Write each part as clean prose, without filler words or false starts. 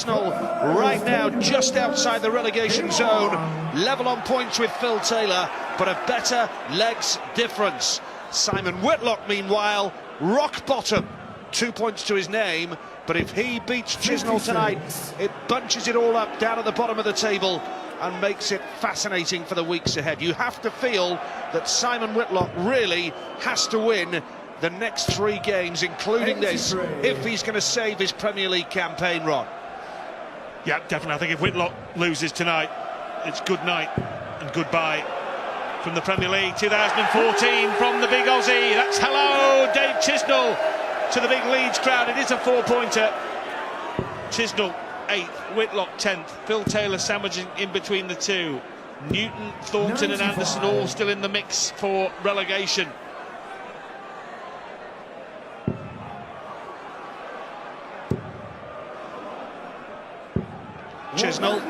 Chisnall right now just outside the relegation zone, level on points with Phil Taylor, but a better legs difference. Simon Whitlock, meanwhile, rock bottom, 2 points to his name, but if he beats Chisnall tonight, it bunches it all up down at the bottom of the table and makes it fascinating for the weeks ahead. You have to feel that Simon Whitlock really has to win the next 3 games, including this, if he's going to save his Premier League campaign, Ron. Yeah, definitely. I think if Whitlock loses tonight, it's good night and goodbye from the Premier League 2014 from the big Aussie. That's hello, Dave Chisnall, to the big Leeds crowd. It is a 4-pointer. Chisnall 8th, Whitlock 10th, Phil Taylor sandwiching in between the two. Newton, Thornton and Anderson all still in the mix for relegation. Chisnall,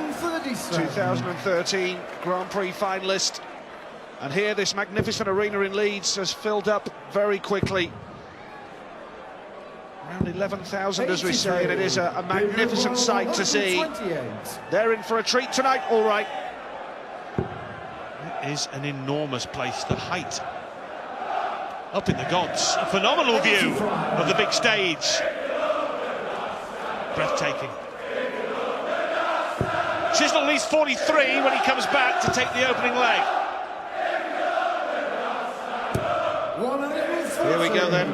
2013 Grand Prix finalist, and here this magnificent arena in Leeds has filled up very quickly. Around 11,000, as we say, and it is a magnificent sight to see. They're in for a treat tonight, all right. It is an enormous place, the height up in the gods. A phenomenal view of the big stage. Breathtaking. Chisnall leads 43 when he comes back to take the opening leg. Here we go then.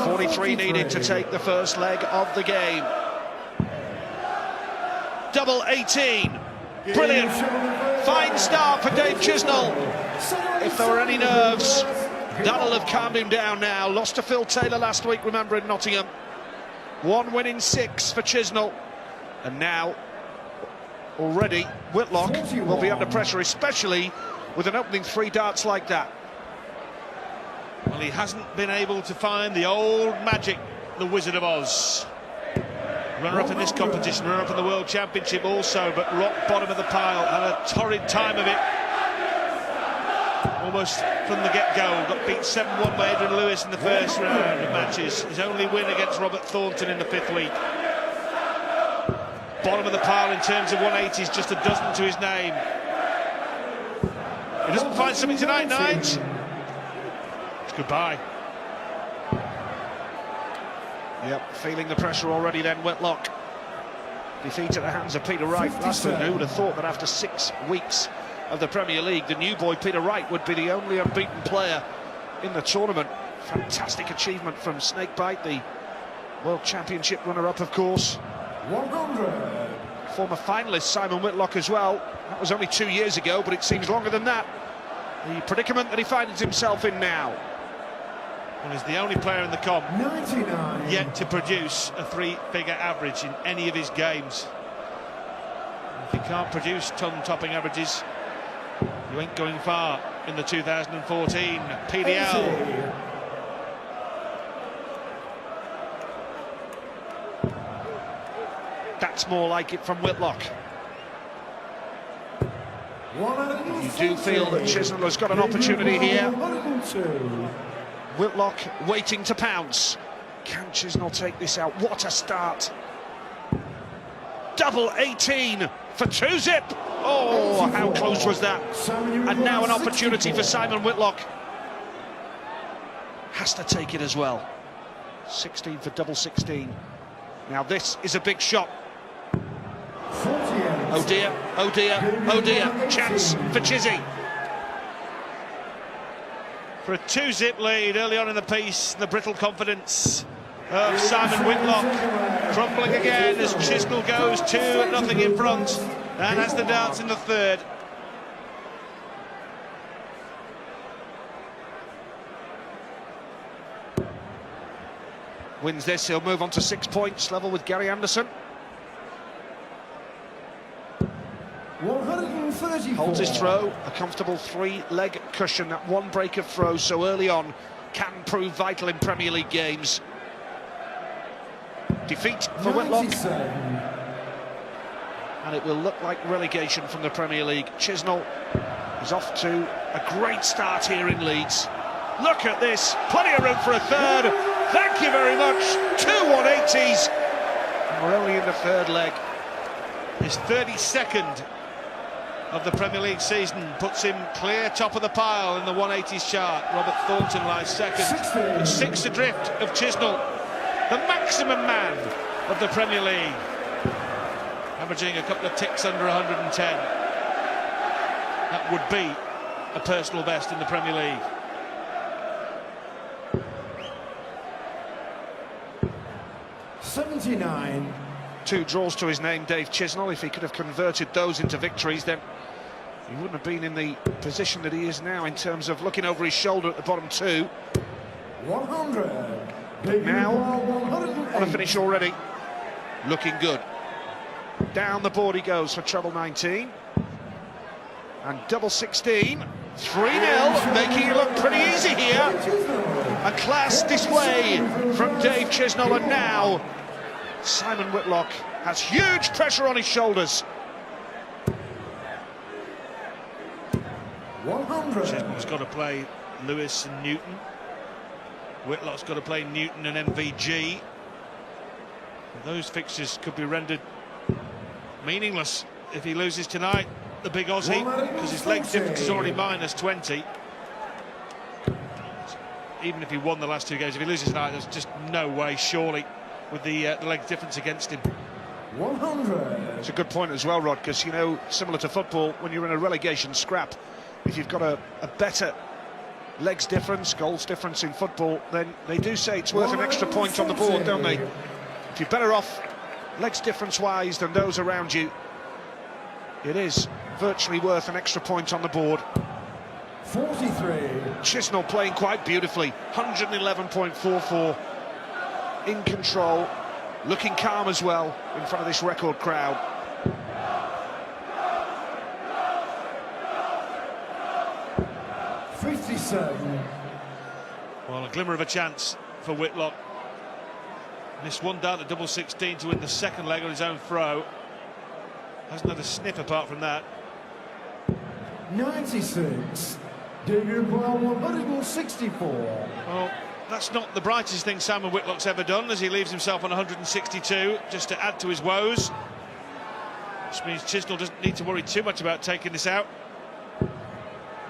43 needed to take the first leg of the game. Double 18. Brilliant. Fine start for Dave Chisnall. If there were any nerves, that'll have calmed him down now. Lost to Phil Taylor last week, remember, in Nottingham. 1 win in 6 for Chisnall. And now, already, Whitlock will be under pressure, especially with an opening 3 darts like that. Well, he hasn't been able to find the old magic, the Wizard of Oz. Runner-up in this competition, runner-up in the World Championship also, but rock bottom of the pile, had a torrid time of it. Almost from the get-go, got beat 7-1 by Adrian Lewis in the first round of matches. His only win against Robert Thornton in the 5th week. Bottom of the pile in terms of 180s, just a dozen to his name. He doesn't find something tonight, Nige. It's goodbye. Yep, feeling the pressure already then, Whitlock. Defeat at the hands of Peter Wright last week. Who would have thought that after 6 weeks of the Premier League, the new boy Peter Wright would be the only unbeaten player in the tournament. Fantastic achievement from Snakebite, the World Championship runner-up, of course. 100. Former finalist Simon Whitlock as well. That was only 2 years ago, but it seems longer than that. The predicament that he finds himself in now. Well, he's the only player in the comp 99. yet to produce a 3-figure average in any of his games. If you can't produce ton-topping averages, you ain't going far in the 2014 PDL. That's more like it from Whitlock. You do feel that Chisnall has got an opportunity here. Whitlock waiting to pounce. Can Chisnall take this out? What a start. Double 18 for 2-zip. Oh, how close was that? And now an opportunity for Simon Whitlock. Has to take it as well. 16 for double 16. Now this is a big shot. Oh dear, oh dear, oh dear. Chance for Chizzy. For a 2-zip lead early on in the piece, the brittle confidence of Simon Whitlock crumbling again as Chisnall goes 2-0 in front and has the darts in the 3rd. Wins this, he'll move on to 6 points, level with Gary Anderson. 134. Holds his throw, a comfortable 3-leg cushion. That one break of throw so early on can prove vital in Premier League games. Defeat for Whitlock. And it will look like relegation from the Premier League. Chisnall is off to a great start here in Leeds. Look at this, plenty of room for a 3rd. Thank you very much. 2 180s. We're only in the third leg. His 32nd of the Premier League season puts him clear top of the pile in the 180s chart. Robert Thornton lies second, and 6 adrift of Chisnall, the maximum man of the Premier League, averaging a couple of ticks under 110. That would be a personal best in the Premier League. '79. 2 draws to his name, Dave Chisnall. If he could have converted those into victories, then he wouldn't have been in the position that he is now in terms of looking over his shoulder at the bottom 2. 100. Now, 108. on a finish already, looking good. Down the board he goes for treble 19. And double 16. 3-0, making it look pretty easy here. A class display from Dave Chisnall, and now Simon Whitlock has huge pressure on his shoulders. 100. Chisnall's got to play Lewis and Newton. Whitlock's got to play Newton and MVG. Those fixtures could be rendered meaningless if he loses tonight, the big Aussie, because his leg difference is already minus 20. Even if he won the last 2 games, if he loses tonight, there's just no way, surely, with the leg difference against him. 100. It's a good point as well, Rod, because, you know, similar to football, when you're in a relegation scrap, if you've got a better legs difference, goals difference in football, then they do say it's worth an extra point on the board, don't they? If you're better off legs difference-wise than those around you, it is virtually worth an extra point on the board. 43. Chisnall playing quite beautifully, 111.44, in control, looking calm as well in front of this record crowd. Well, a glimmer of a chance for Whitlock. Missed one down to double 16 to win the second leg on his own throw. Hasn't had a sniff apart from that. 96. David Brown 164. Well, that's not the brightest thing Simon Whitlock's ever done, as he leaves himself on 162 just to add to his woes. Which means Chisnall doesn't need to worry too much about taking this out.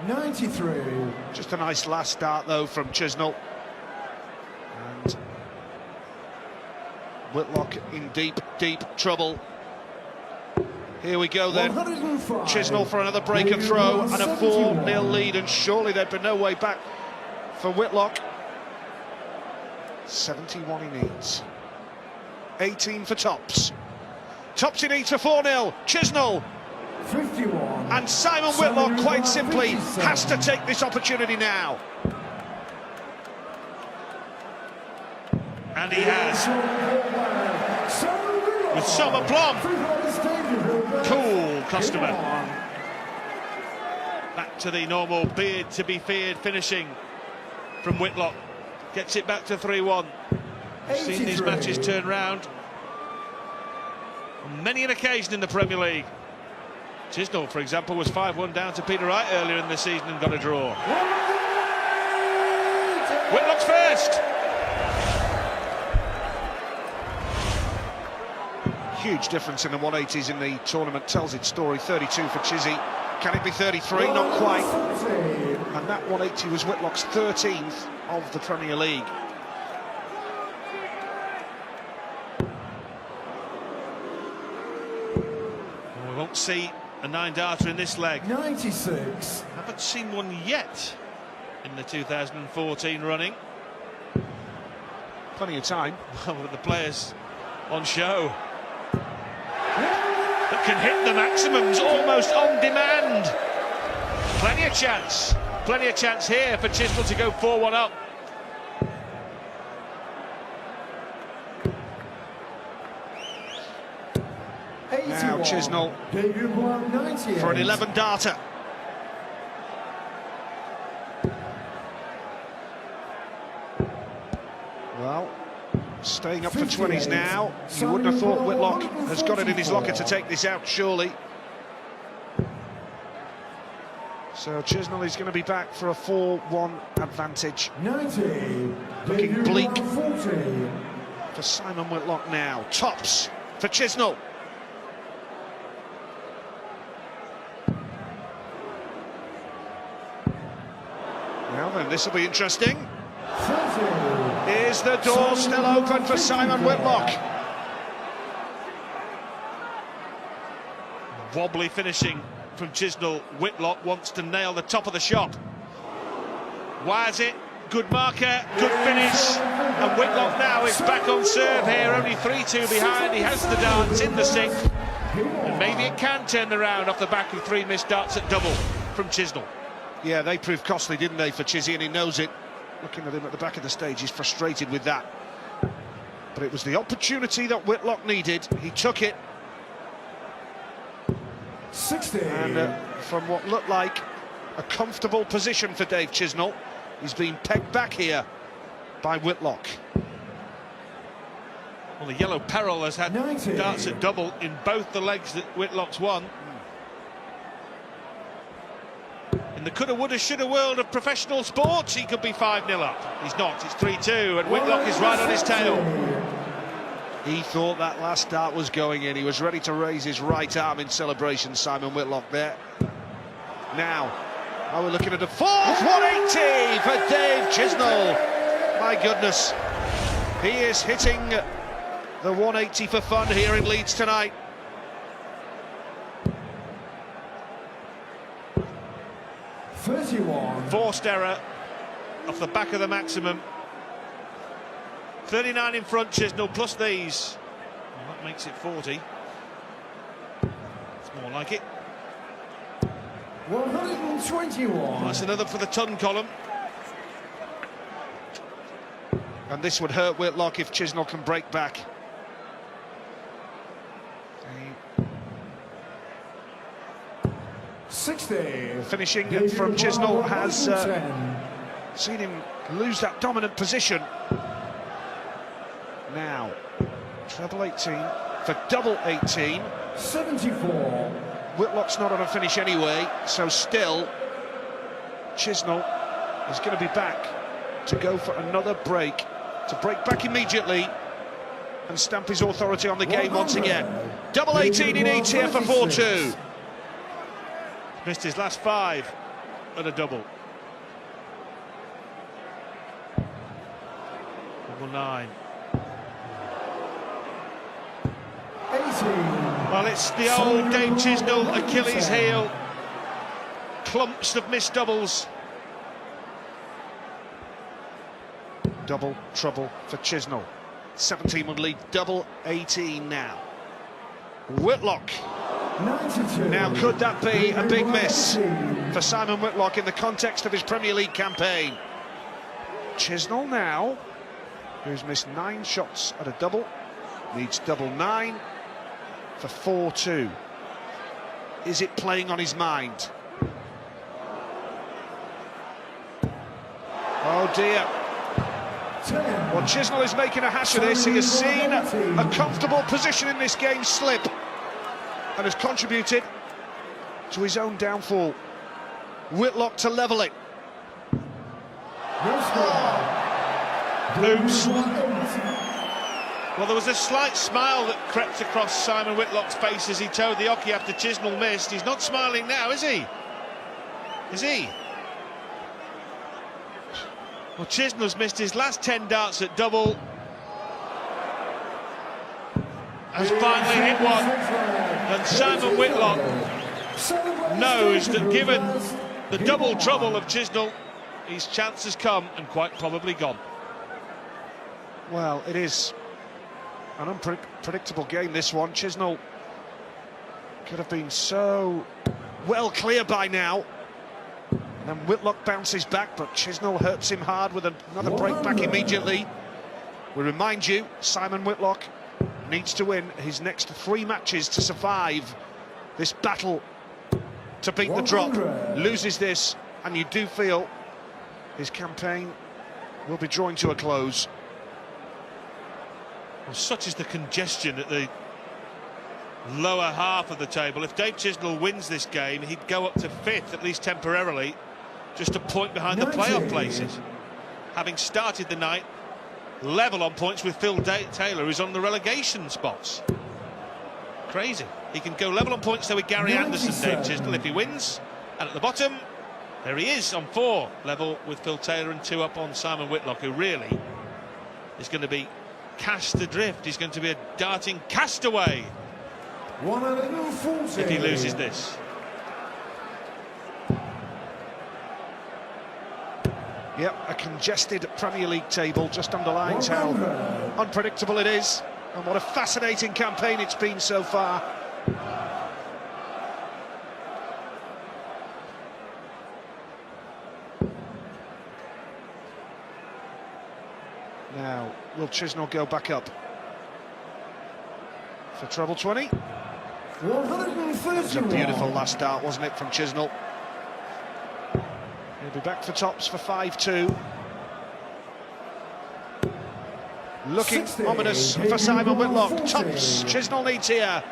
93. Just a nice last start though from Chisnall. And Whitlock in deep trouble. Here we go then. 105. Chisnall for another break and throw and a 4-0 lead, and surely there'd be no way back for Whitlock. 71 he needs. 18 for Tops. Tops he needs for 4-0. Chisnall. 51. And Simon Whitlock quite simply has to take this opportunity now. And he has. With some aplomb. Cool customer. Back to the normal beard to be feared finishing from Whitlock. Gets it back to 3-1. Seen these matches turn round on many an occasion in the Premier League. Chisnall, for example, was 5-1 down to Peter Wright earlier in the season and got a draw. Whitlock's first. Huge difference in the 180s in the tournament, tells its story. 32 for Chizzy. Can it be 33? Not quite. And that 180 was Whitlock's 13th of the Premier League. Well, we won't see a 9-darter in this leg. 96. Haven't seen one yet in the 2014 running. Plenty of time. Well, with the players on show that can hit the maximums almost on demand. Plenty of chance here for Chisnall to go 4-1 up. Now Chisnall for an 11-darter. Well, staying up for 20s now. You wouldn't have thought Whitlock has got it in his locker to take this out, surely. So Chisnall is going to be back for a 4-1 advantage. 90. Looking bleak for Simon Whitlock now. Tops for Chisnall. Well then, this will be interesting. Is the door still open for Simon Whitlock? Wobbly finishing from Chisnall. Whitlock wants to nail the top of the shop. Wires it, good marker, good finish, and Whitlock now is back on serve here, only 3-2 behind. He has the darts in the sixth, and maybe it can turn around off the back of 3 missed darts at double from Chisnall. Yeah, they proved costly, didn't they, for Chizzy, and he knows it. Looking at him at the back of the stage, he's frustrated with that. But it was the opportunity that Whitlock needed. He took it. 60. And from what looked like a comfortable position for Dave Chisnall, he's been pegged back here by Whitlock. Well, the yellow peril has had 90. Darts at double in both the legs that Whitlock's won. In the coulda, woulda, shoulda world of professional sports, he could be 5-0 up. He's not, it's 3-2, and Whitlock is right on his tail. He thought that last dart was going in. He was ready to raise his right arm in celebration, Simon Whitlock there. Now we're looking at a fourth 180 for Dave Chisnall. My goodness, he is hitting the 180 for fun here in Leeds tonight. Forced error off the back of the maximum. 39 in front, Chisnall, plus these. Well, that makes it 40. It's more like it. 121. Well, that's another for the ton column. And this would hurt Whitlock if Chisnall can break back. Finishing from Chisnall has seen him lose that dominant position. Now, treble 18 for double 18. 74. Whitlock's not on a finish anyway, so still Chisnall is going to be back to go for another break, to break back immediately and stamp his authority on the game once again. Double 18 he needs here for 4-2. Missed his last 5 at a double. Double 9. 80. Well, it's the old Dave Chisnall Achilles heel. Clumps of missed doubles. Double trouble for Chisnall. 17 would lead double 18 now. Whitlock. 92. Now, could that be a big miss for Simon Whitlock in the context of his Premier League campaign? Chisnall now, who's missed 9 shots at a double, needs double 9 for 4-2. Is it playing on his mind? Oh dear. 10. Well, Chisnall is making a hash of this. He has seen a comfortable position in this game slip and has contributed to his own downfall. Whitlock to level it. Oops. Well, there was a slight smile that crept across Simon Whitlock's face as he towed the hockey after Chisnall missed. He's not smiling now, is he? Is he? Well, Chisnall's missed his last 10 darts at double. Has finally hit one. And Simon Whitlock knows that given the double trouble of Chisnall, his chance has come and quite probably gone. Well, it is an unpredictable game, this one. Chisnall could have been so well clear by now. And Whitlock bounces back, but Chisnall hurts him hard with another break back immediately. We remind you, Simon Whitlock needs to win his next 3 matches to survive this battle to beat the drop. Loses this, and you do feel his campaign will be drawing to a close. Well, such is the congestion at the lower half of the table. If Dave Chisnall wins this game, he'd go up to 5th, at least temporarily, just a point behind the playoff places. Having started the night level on points with Phil Taylor, who's on the relegation spots. Crazy. He can go level on points there with Gary Anderson, Dave Chisnall, if he wins. And at the bottom, there he is on 4, level with Phil Taylor and 2 up on Simon Whitlock, who really is going to be cast adrift. He's going to be a darting castaway 140. if he loses this. Yep, a congested Premier League table just underlines how unpredictable it is, and what a fascinating campaign it's been so far. Now, will Chisnall go back up for treble 20? 131. It was a beautiful last start, wasn't it, from Chisnall? He'll be back for tops for 5-2. Looking 60. ominous for Simon Whitlock. Tops Chisnall needs here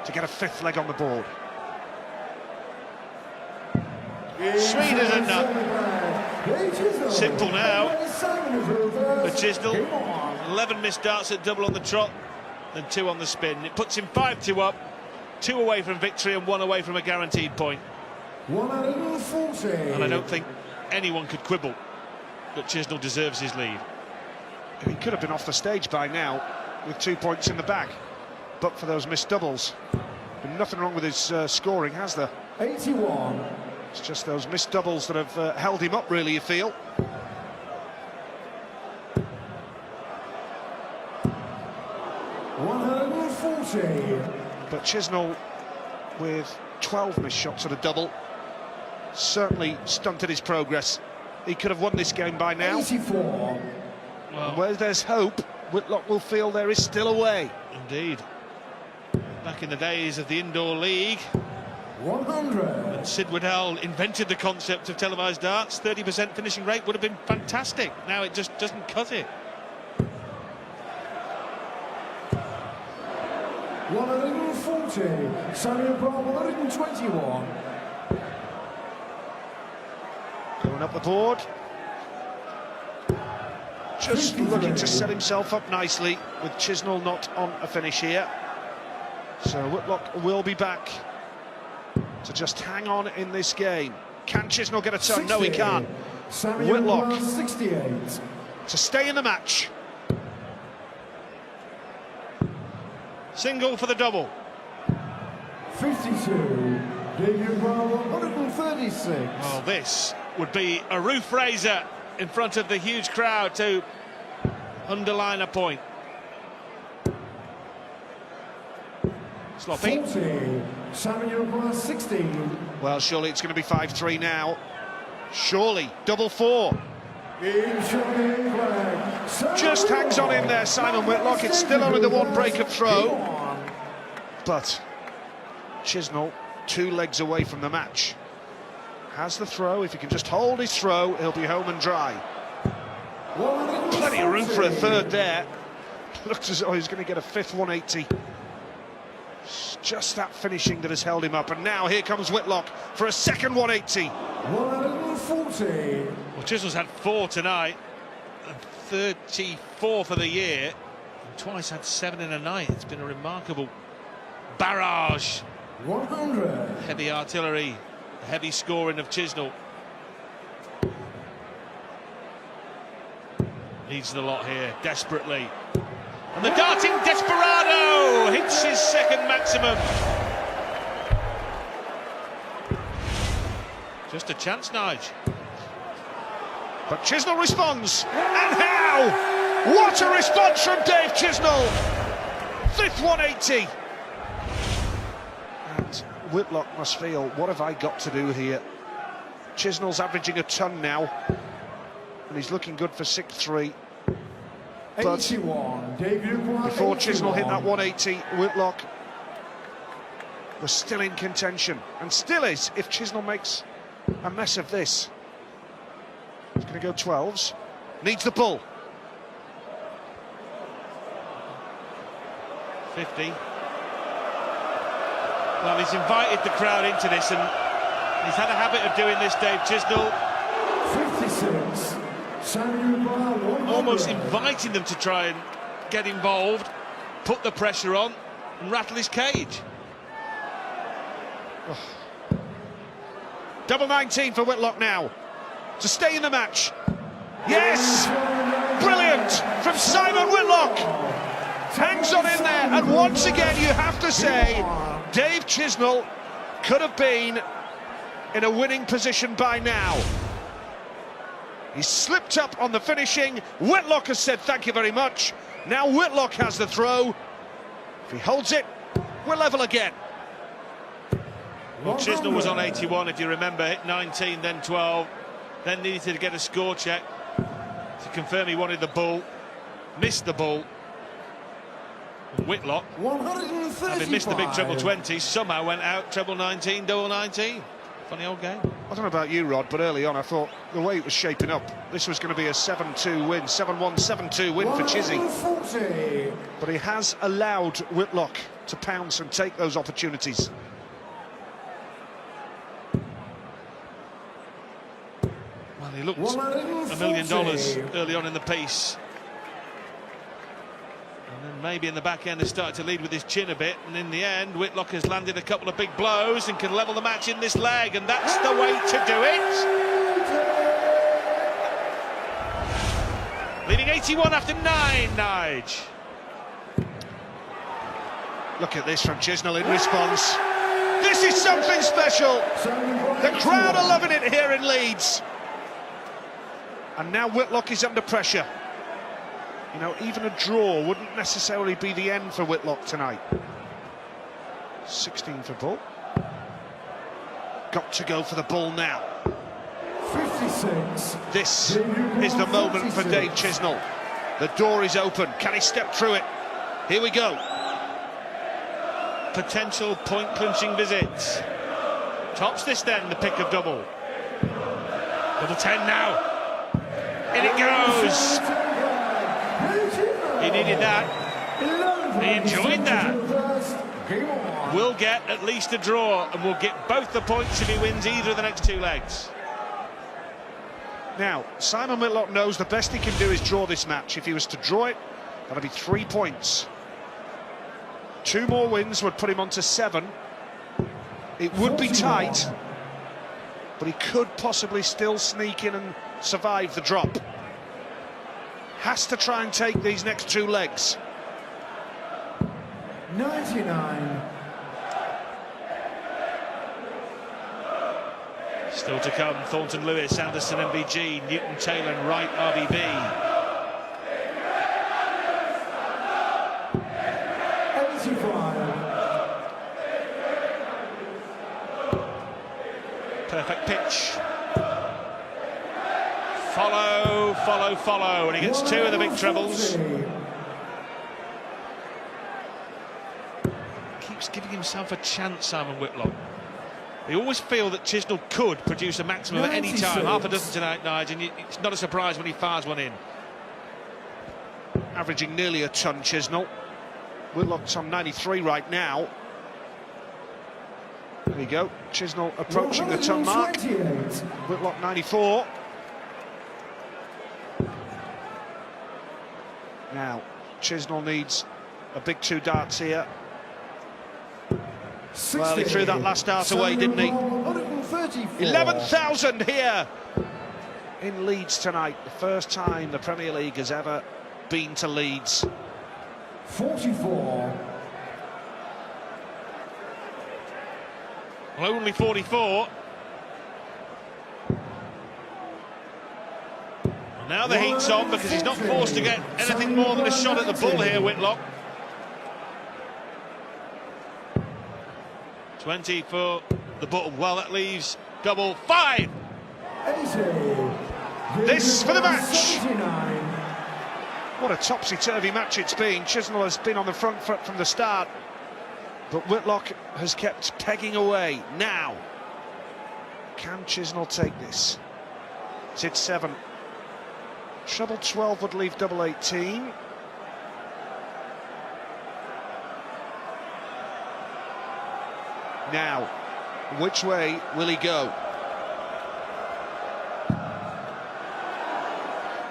to get a 5th leg on the board. Sweet as a nut. Simple now for Chisnall. 11 missed darts at double on the trot and 2 on the spin. It puts him 5-2 up, 2 away from victory and 1 away from a guaranteed point. 140. And I don't think anyone could quibble that Chisnall deserves his lead. He could have been off the stage by now with 2 points in the bag, but for those missed doubles. Been nothing wrong with his scoring, has there? 81. It's just those missed doubles that have held him up, really, you feel. But Chisnall, with 12 missed shots at a double, certainly stunted his progress. He could have won this game by now. 84. Well, Where there's hope, Whitlock will feel there is still a way. indeed. Back in the days of the indoor league, 100. when Sid Waddell invented the concept of televised darts, 30% finishing rate would have been fantastic. Now it just doesn't cut it. 140. Samuel Brown, 121. Going up the board. Just looking to set himself up nicely, with Chisnall not on a finish here. So Whitlock will be back to just hang on in this game. Can Chisnall get a turn? No, he can't. Samuel Whitlock Brown, 68. to stay in the match. Single for the double. 52. David Brown, 136. Well, this would be a roof raiser in front of the huge crowd to underline a point. Sloppy. 40. Samuel Brown, 16. Well, surely it's going to be 5-3 now. Surely, double 4. Just hangs on in there, Simon Whitlock. It's still only the 1 break of throw. But Chisnall 2 legs away from the match. Has the throw. If he can just hold his throw, he'll be home and dry. Plenty of room for a 3rd there. Looks as though he's going to get a 5th 180. It's just that finishing that has held him up. And now here comes Whitlock for a 2nd 180. 140. Well, Chisnall's had 4 tonight, and 34 for the year, and twice had 7 in a night. It's been a remarkable barrage. 100. Heavy artillery, heavy scoring of Chisnall. Needs the lot here, desperately. And the darting desperado hits his 2nd maximum. Just a chance, Nige. But Chisnall responds, and how? What a response from Dave Chisnall! 5th 180. And Whitlock must feel, what have I got to do here? Chisnall's averaging a ton now, and he's looking good for 6-3. But 81. before Chisnall hit that 180, Whitlock was still in contention, and still is if Chisnall makes a mess of this. He's going to go 12s. Needs the bull. 50. Well, he's invited the crowd into this, and he's had a habit of doing this, Dave Chisnall. 56. Samuel Brown, 100. Almost inviting them to try and get involved, put the pressure on, and rattle his cage. Double 19 for Whitlock now to stay in the match. Yes! Brilliant from Simon Whitlock. Hangs on in there, and once again you have to say Dave Chisnall could have been in a winning position by now. He slipped up on the finishing. Whitlock has said thank you very much. Now Whitlock has the throw. If he holds it, we're level again. Well, Chisnall was on 81, if you remember, hit 19, then 12, then needed to get a score check to confirm he wanted the ball, missed the ball. Whitlock, having missed the big treble 20, somehow went out treble 19, double 19. Funny old game. I don't know about you, Rod, but early on I thought the way it was shaping up, this was going to be a 7-2 win, 7-1, 7-2 win for Chizzy. But he has allowed Whitlock to pounce and take those opportunities. Well, he looked $1 million early on in the piece. And then maybe in the back end has started to lead with his chin a bit, and in the end Whitlock has landed a couple of big blows and can level the match in this leg, and that's the way to do it. Leading 81 after 9, Nige. Look at this from Chisnall in response. This is something special. The crowd are loving it here in Leeds. And now Whitlock is under pressure. You know, even a draw wouldn't necessarily be the end for Whitlock tonight. 16 for bull. Got to go for the ball now. 56. This is the moment for Dave Chisnall. The door is open. Can he step through it? Here we go. Potential point-clinching visit. Tops this then, the pick of double. Double 10 now. In it goes. He needed that. He enjoyed that. Will get at least a draw, and will get both the points if he wins either of the next two legs. Now, Simon Whitlock knows the best he can do is draw this match. If he was to draw it, that'll be 3 points. 2 more wins would put him on to 7. It would be tight, but he could possibly still sneak in and survive the drop. Has to try and take these next 2 legs. 99. Still to come, Thornton, Lewis, Anderson, MBG, Newton, Taylor, and Wright, RBB. 85. Perfect pitch. Follow, follow, follow, and he gets 2 of the big trebles. Keeps giving himself a chance, Simon Whitlock. They always feel that Chisnall could produce a maximum at any time. Half a dozen tonight, Nige, and it's not a surprise when he fires one in. Averaging nearly a ton, Chisnall. Whitlock's on 93 right now. There you go. Chisnall approaching the ton mark. Whitlock 94. Now, Chisnall needs a big 2 darts here. 60. Well, he threw that last dart away, didn't he? 11,000 here in Leeds tonight. The first time the Premier League has ever been to Leeds. 44. Well, only 44. And now the heat's on because he's not forced to get anything more than a shot at the bull here, Whitlock. 20 for the bull. Well, that leaves double 5. 80. This for the match. 79. What a topsy-turvy match it's been. Chisnall has been on the front foot from the start, but Whitlock has kept pegging away. Now, can Chisnall take this? It's hit 7. Treble 12 would leave double 18. Now, which way will he go?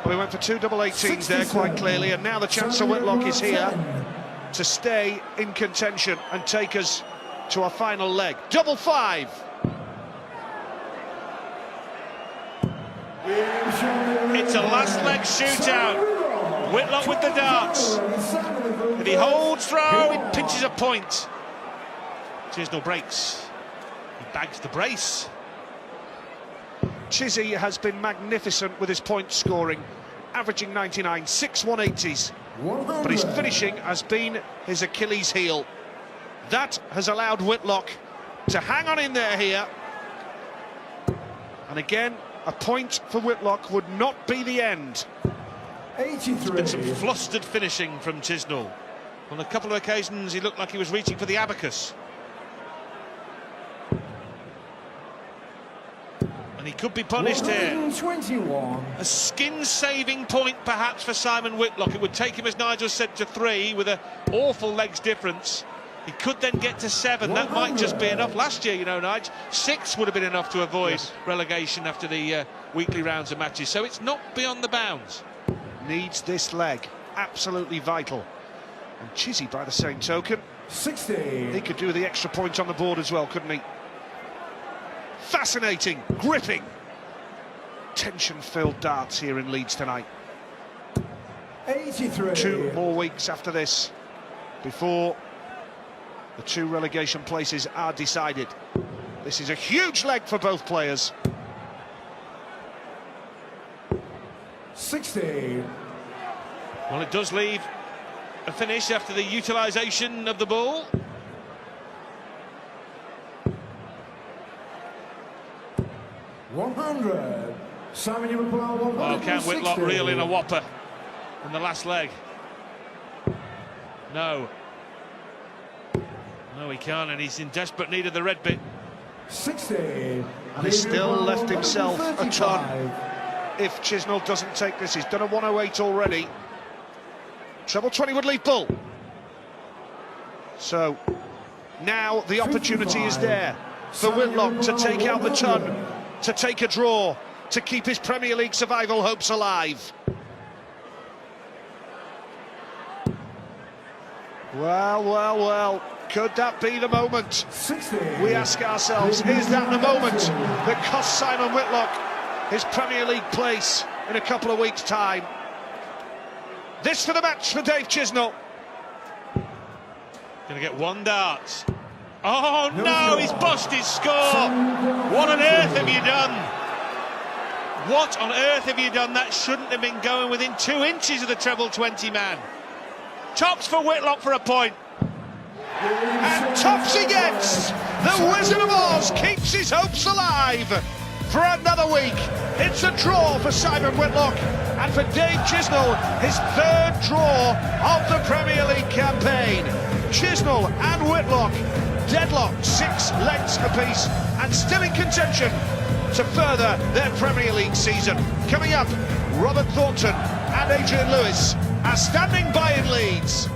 Well, he went for 2 double 18s there quite clearly, and now the chance for Whitlock is here to stay in contention and take us to a final leg. Double 5. It's a last leg shootout. Whitlock with the darts. If he holds throw, he pinches a point. Chisnall breaks. He bags the brace. Chizzy has been magnificent with his point scoring, averaging 99, 6 180s. But his finishing has been his Achilles heel. That has allowed Whitlock to hang on in there here. And again, a point for Whitlock would not be the end. 83. There's been some flustered finishing from Chisnall. On a couple of occasions, he looked like he was reaching for the abacus. And he could be punished here. 121. A skin-saving point, perhaps, for Simon Whitlock. It would take him, as Nigel said, to 3 with an awful legs difference. He could then get to 7. That might just be enough. Last year, you know, Nigel, 6 would have been enough to avoid relegation after the weekly rounds of matches. So it's not beyond the bounds. Needs this leg. Absolutely vital. And Chizzy, by the same token, 60. he could do the extra point on the board as well, couldn't he? Fascinating, gripping, tension-filled darts here in Leeds tonight. 83. 2 more weeks after this before the 2 relegation places are decided. This is a huge leg for both players. 60. Well, it does leave a finish after the utilisation of the ball. $100. Simon, you will Oh, can Whitlock reel in a whopper in the last leg? No. No, he can't, and he's in desperate need of the red bit. 60. And he's still left himself a ton. If Chisnall doesn't take this, he's done a 108 already. Treble 20 would leave Bull. So now the opportunity is there for Whitlock to take out the ton, to take a draw, to keep his Premier League survival hopes alive. Well, could that be the moment? 60. We ask ourselves, is that the moment that cost Simon Whitlock his Premier League place in a couple of weeks' time? This for the match for Dave Chisnall. Going to get 1 dart. Oh no, he's bust his score. What on earth have you done? What on earth have you done? That shouldn't have been going within 2 inches of the treble 20 man. Tops for Whitlock for a point. And tops he gets. The Wizard of Oz keeps his hopes alive for another week. It's a draw for Simon Whitlock, and for Dave Chisnall, his 3rd draw of the Premier League campaign. Chisnall and Whitlock deadlocked 6 legs apiece and still in contention to further their Premier League season. Coming up, Robert Thornton and Adrian Lewis are standing by in Leeds.